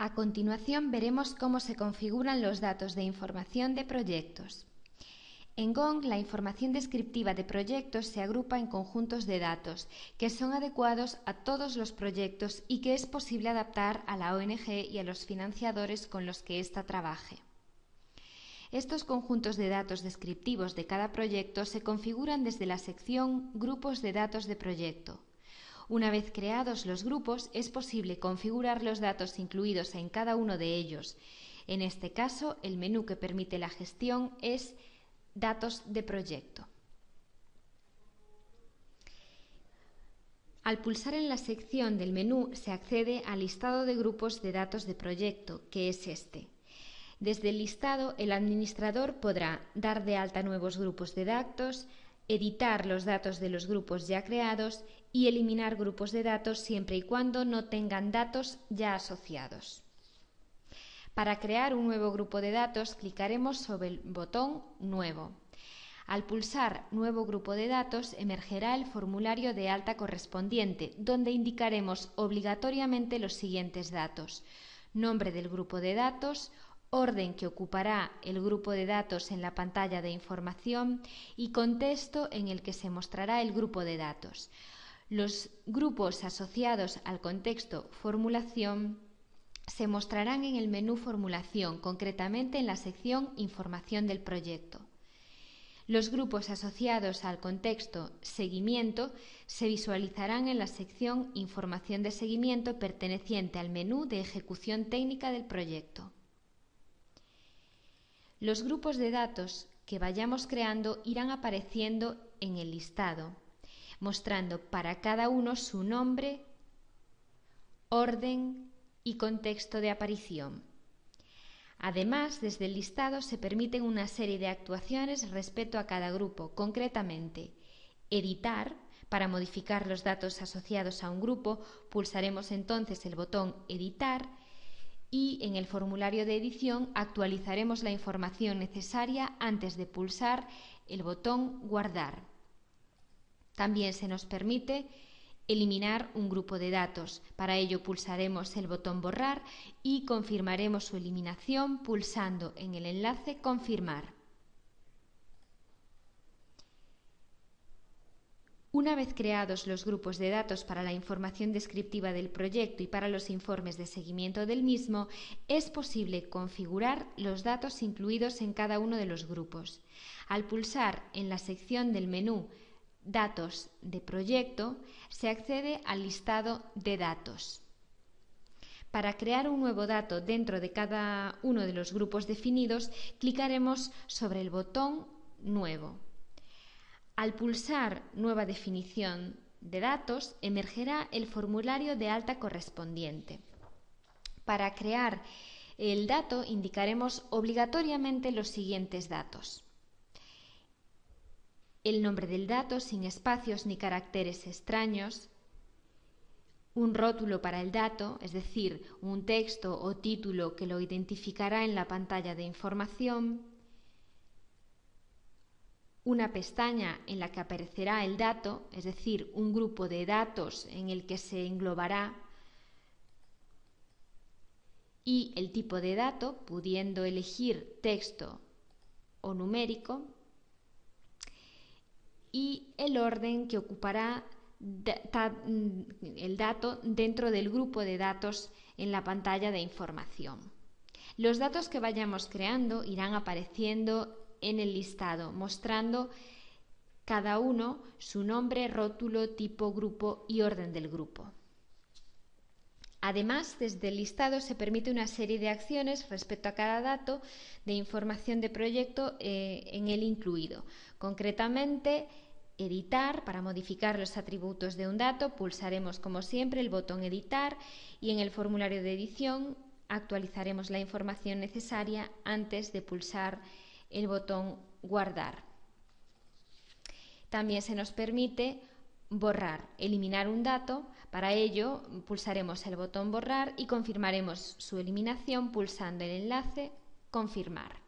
A continuación veremos cómo se configuran los datos de información de proyectos. En Gong, la información descriptiva de proyectos se agrupa en conjuntos de datos que son adecuados a todos los proyectos y que es posible adaptar a la ONG y a los financiadores con los que ésta trabaje. Estos conjuntos de datos descriptivos de cada proyecto se configuran desde la sección Grupos de datos de proyecto. Una vez creados los grupos, es posible configurar los datos incluidos en cada uno de ellos. En este caso, el menú que permite la gestión es Datos de proyecto. Al pulsar en la sección del menú se accede al listado de grupos de datos de proyecto, que es este. Desde el listado, el administrador podrá dar de alta nuevos grupos de datos, editar los datos de los grupos ya creados y eliminar grupos de datos siempre y cuando no tengan datos ya asociados. Para crear un nuevo grupo de datos, clicaremos sobre el botón Nuevo. Al pulsar Nuevo grupo de datos, emergerá el formulario de alta correspondiente, donde indicaremos obligatoriamente los siguientes datos: nombre del grupo de datos, orden que ocupará el grupo de datos en la pantalla de información y contexto en el que se mostrará el grupo de datos. Los grupos asociados al contexto Formulación se mostrarán en el menú Formulación, concretamente en la sección Información del proyecto. Los grupos asociados al contexto Seguimiento se visualizarán en la sección Información de seguimiento perteneciente al menú de Ejecución técnica del proyecto. Los grupos de datos que vayamos creando irán apareciendo en el listado, mostrando para cada uno su nombre, orden y contexto de aparición. Además, desde el listado se permiten una serie de actuaciones respecto a cada grupo, concretamente, editar. Para modificar los datos asociados a un grupo, pulsaremos entonces el botón Editar y en el formulario de edición actualizaremos la información necesaria antes de pulsar el botón Guardar. También se nos permite eliminar un grupo de datos. Para ello pulsaremos el botón Borrar y confirmaremos su eliminación pulsando en el enlace Confirmar. Una vez creados los grupos de datos para la información descriptiva del proyecto y para los informes de seguimiento del mismo, es posible configurar los datos incluidos en cada uno de los grupos. Al pulsar en la sección del menú Datos de proyecto, se accede al listado de datos. Para crear un nuevo dato dentro de cada uno de los grupos definidos, clicaremos sobre el botón Nuevo. Al pulsar Nueva definición de datos, emergerá el formulario de alta correspondiente. Para crear el dato, indicaremos obligatoriamente los siguientes datos: el nombre del dato sin espacios ni caracteres extraños, un rótulo para el dato, es decir, un texto o título que lo identificará en la pantalla de información, una pestaña en la que aparecerá el dato, es decir, un grupo de datos en el que se englobará, y el tipo de dato, pudiendo elegir texto o numérico, y el orden que ocupará el dato dentro del grupo de datos en la pantalla de información. Los datos que vayamos creando irán apareciendo en el listado, mostrando cada uno su nombre, rótulo, tipo, grupo y orden del grupo. Además, desde el listado se permite una serie de acciones respecto a cada dato de información de proyecto en él incluido. Concretamente, editar. Para modificar los atributos de un dato, pulsaremos como siempre el botón Editar y en el formulario de edición actualizaremos la información necesaria antes de pulsar el botón Guardar. También se nos permite borrar, eliminar un dato. Para ello pulsaremos el botón Borrar y confirmaremos su eliminación pulsando el enlace Confirmar.